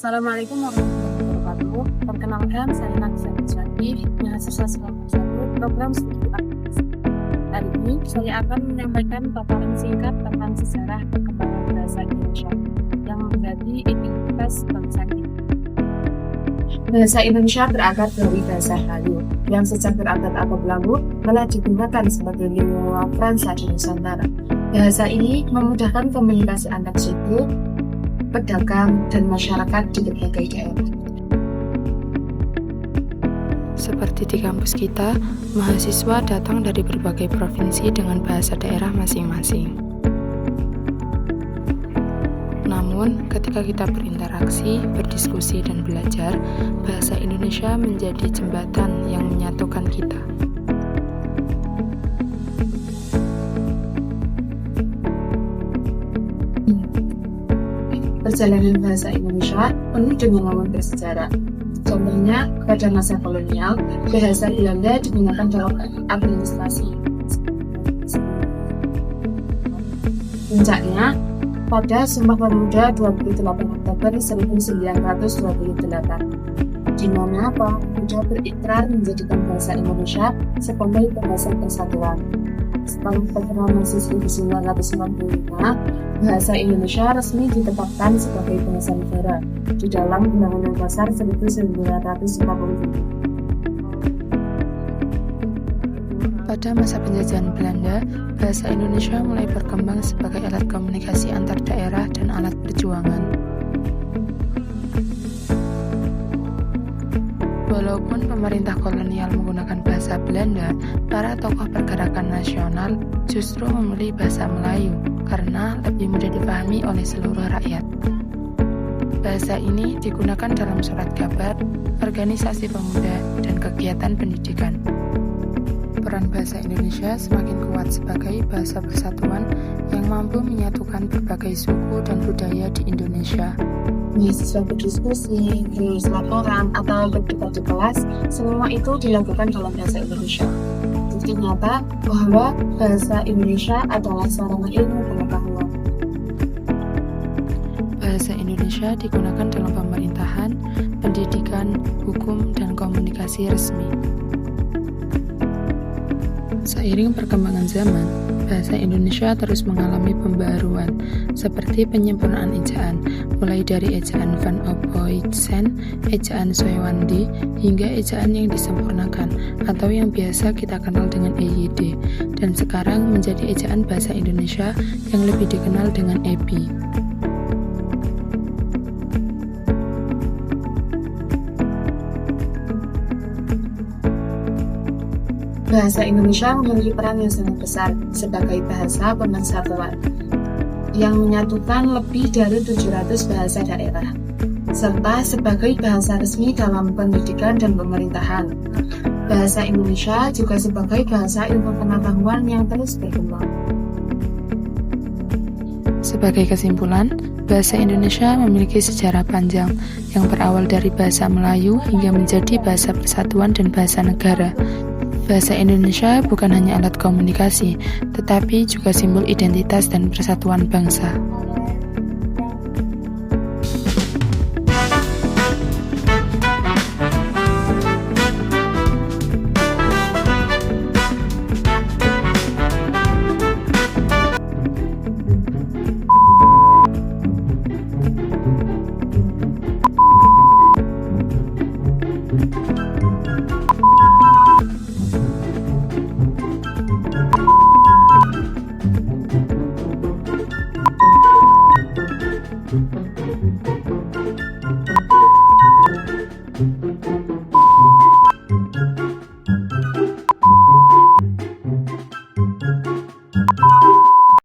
Assalamualaikum warahmatullahi wabarakatuh. Perkenalkan, saya Nafisa Syakif, mahasiswa 91 program studi akademik. Hari ini saya akan menyampaikan paparan singkat tentang sejarah perkembangan bahasa Indonesia yang menjadi identitas bangsa kita. Bahasa Indonesia berakar dari bahasa Melayu yang sejak berabad-abad lalu telah digunakan sebagai lingua franca di Nusantara. Bahasa ini memudahkan komunikasi antar suku, pedagang, dan masyarakat di berbagai daerah. Seperti di kampus kita, mahasiswa datang dari berbagai provinsi dengan bahasa daerah masing-masing. Namun, ketika kita berinteraksi, berdiskusi, dan belajar, bahasa Indonesia menjadi jembatan yang menyatukan kita. Perjalanan bahasa Indonesia penuh dengan momen bersejarah. Contohnya, pada masa kolonial, bahasa Belanda digunakan dalam administrasi. Puncaknya, pada Sumpah Pemuda 28 Oktober 1928, di mana para pemuda berikrar menjadikan bahasa Indonesia sebagai bahasa persatuan. Setelah proklamasi 1945, bahasa Indonesia resmi ditetapkan sebagai bahasa negara di dalam Undang-Undang Dasar 1945. Pada masa penjajahan Belanda, bahasa Indonesia mulai berkembang sebagai alat komunikasi antar daerah dan alat perjuangan. Walaupun pemerintah kolonial menggunakan bahasa Belanda, para tokoh pergerakan nasional justru memilih bahasa Melayu karena lebih mudah dipahami oleh seluruh rakyat. Bahasa ini digunakan dalam surat kabar, organisasi pemuda, dan kegiatan pendidikan. Peran bahasa Indonesia semakin kuat sebagai bahasa persatuan yang mampu menyatukan berbagai suku dan budaya di Indonesia. Mahasiswa berdiskusi, menulis laporan, atau berdebat di kelas, semua itu dilakukan dalam bahasa Indonesia. Bukti nyata bahwa bahasa Indonesia adalah sarana ilmu pengetahuan. Bahasa Indonesia digunakan dalam pemerintahan, pendidikan, hukum, dan komunikasi resmi. Seiring perkembangan zaman, bahasa Indonesia terus mengalami pembaruan, seperti penyempurnaan ejaan, mulai dari ejaan Van Ophuijsen, ejaan Soewandi, hingga ejaan yang disempurnakan, atau yang biasa kita kenal dengan EYD, dan sekarang menjadi ejaan bahasa Indonesia yang lebih dikenal dengan EBI. Bahasa Indonesia memiliki peran yang sangat besar sebagai bahasa pemersatuan yang menyatukan lebih dari 700 bahasa daerah, serta sebagai bahasa resmi dalam pendidikan dan pemerintahan. Bahasa Indonesia juga sebagai bahasa ilmu pengetahuan yang terus berkembang. Sebagai kesimpulan, bahasa Indonesia memiliki sejarah panjang yang berawal dari bahasa Melayu hingga menjadi bahasa persatuan dan bahasa negara. Bahasa Indonesia bukan hanya alat komunikasi, tetapi juga simbol identitas dan persatuan bangsa.